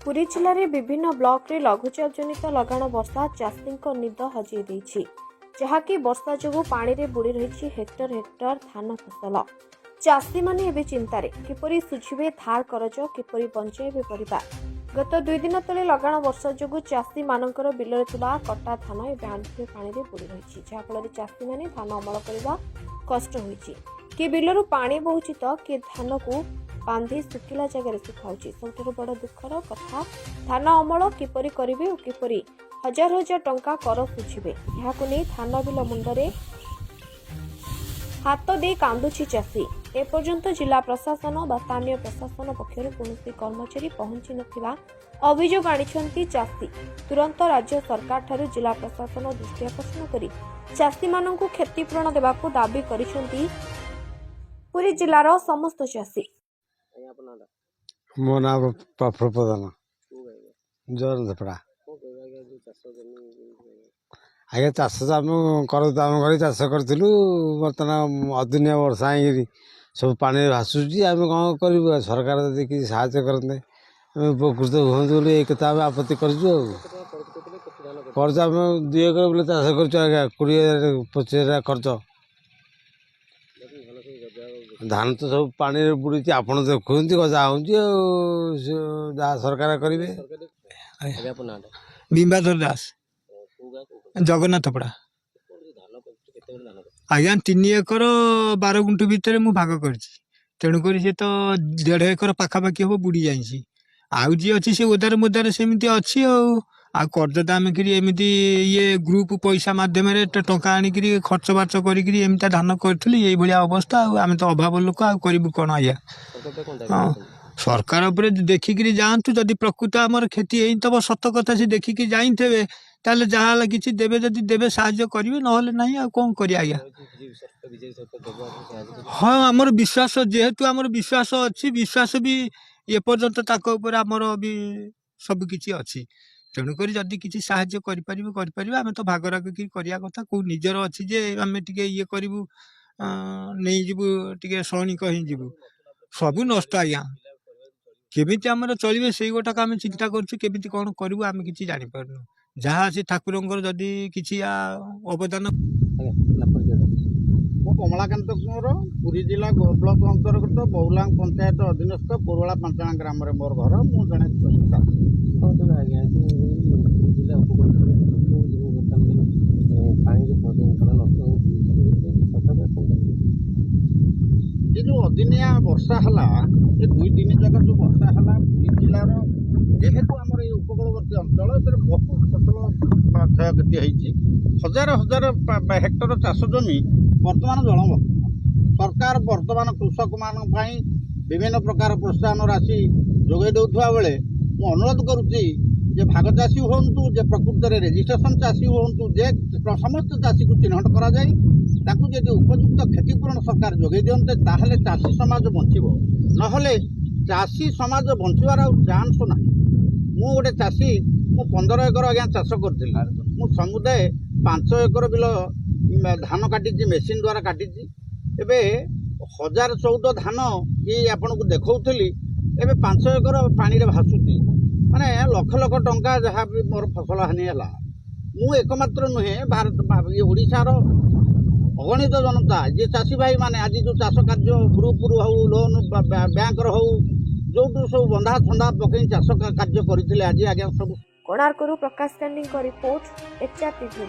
पुरी जिले में विभिन्न ब्लॉक रे लघुचाप जनित लगाण वर्षा चाषी निद हजई देछि जहाँकि वर्षा जोगु पानी रे बुड़ी रही हेक्टर हेक्टर धान फसल। चाषी माने एबे चिंतारे किपरि सुझिबे धार करज किपरि बंचाइबे परिवार। गत 2 दिन तले लगाण वर्षा जोगु चाषी मानकर बिलरे थिबा कटा धान एबे आंठुए पानी रे बुड़ी रही जहाँ फल चाषी माने धान अमल करबा कष्ट होईछि। कि बिलरु पानी बहुछि तो कि धान को बांधी सुखिला जगह सुखाऊछि। सबठारु बड़ दुखर कथा धान अमल किपरि करिवे और किपरि हजार हजार टंका कर सुझिबे याकु नै धान बिल मुंडरे हाथ दे कांदुछि चाषी। एपर्यंत जिला प्रशासन व स्थानीय प्रशासन पक्षर कौन कर्मचारी पहुंची नथिबा अभियोग आनिछंती चाषी। तुरंत राज्य सरकार ठारू जिला प्रशासन दृष्टि आकर्षण करी चाषी माननकु क्षतिपूरण देबाकू दाबी करिसंती पुरी जिलार समस्त चाषी। मो नाम प्रफुल्ल प्रधान जोर झपड़ा आगे चाष आम कर चाष करूँ बर्तमान अदिनिया वर्षा हो सब पानी भासुची आम कौन करूँ सरकार जब कि साहय करते उपकृत हूँ बोली ये कथा आम आपत्ति करूँ। खर्च आम 2 एकर बोले चाष कर 20,000-25,000 खर्च धान तो सब पानी बुड़ी आपड़ देखुंत गजा हो सरकार करेंगे। बिंबाधर दास जगन्नाथ पड़ा आज्ञा 3 एकर 12 गुंठ भितर मु भाग कर तेणुक सी तो 1.5 एकर पाखापाखि हम बुड़ी जाइए आउ जी अच्छी से ओदार मोदार सेमती अच्छी कर्ज तो आम एमती ये ग्रुप पैसा मध्यम टंका आणिक खर्च बार्च करमती धान करी ये अवस्था आम तो अभाव लोक करूँ कौन आज्ञा। हाँ सरकार उपर देखिकी जातु जदि प्रकृत आमर क्षति होतब सत कथा से देखिकी जाइए ताले जहाँ किसी देवे जदि देवे साहाय्य करेंगे ना कौन कर आज्ञा। हाँ आमर विश्वास जेहेतु आमर विश्वास अच्छी विश्वास भी एपर्यंत आमर भी सबकि अच्छी तेणुक जदि किसी साहाय्य करें आम तो भागराग कि करवा कथा कौ निजर अच्छी जे आम टे ये करूँ नहीं जीवु टे सैनिक हो सबू नष्ट आज्ञा केमिति आमर चलिए से गोटाक आम चिंता करुँ कौन करूँ आम कि जापार जहाँ अच्छी ठाकुर जदि किसी अवदान। मो कमलाकांत कुंवर पुरी जिला ब्लॉक अंतर्गत बहुलांग पंचायत अधीनस्थ पुरवाला पंचाण ग्राम मोर घर मु ये जो अदिनिया वर्षा है ये 2-3 जगह जो वर्षा है पुरी जिलार जेहेतु आम ये उपकूलवर्ती अंचल ए बहुत फसल क्षयक्षति होती हजार हजार हेक्टर चाष जमी वर्तमान जलमग्न। सरकार वर्तमान कृषक मान विभिन्न प्रकार प्रोत्साहन राशि जोगे देउथुवा बेले मु अनुरोध करुच्ची जे भाग चाषी हूँ जे प्रकृत रेजिस्ट्रेशन चाषी हूँ जे समस्त चाषी को चिन्हट करा जाए जदि उपयुक्त क्षतिपूरण सरकार जोगे दियंते ताहले चाषी समाज बंचिबो नहले चाषी समाज बंचिबार चांस ना। मु गोटे चाषी मु 15 एकर आज्ञा चाष करथिल मु समुदाय 5 एकर बिल धान काटी मेसीन द्वारा काटी एबे 1014 धान ये आपन को देखौथली एबे 5 एकर पानी रे भासुती माने लख लख टंका जहाँ भी मोर फसल हानि है मु एकमात्र नुहे भारत ये ओडिशार अगणित जनता जे चाषी भाई माने आज जो चाष कार्य ग्रुप रु हो लोन बैंक हो जो सब बंधा छंदा पकई चाष कार्य करथिले आज आज्ञा सब। कोणार्करू प्रकाश कांडी रिपोर्ट एचआरटीवी।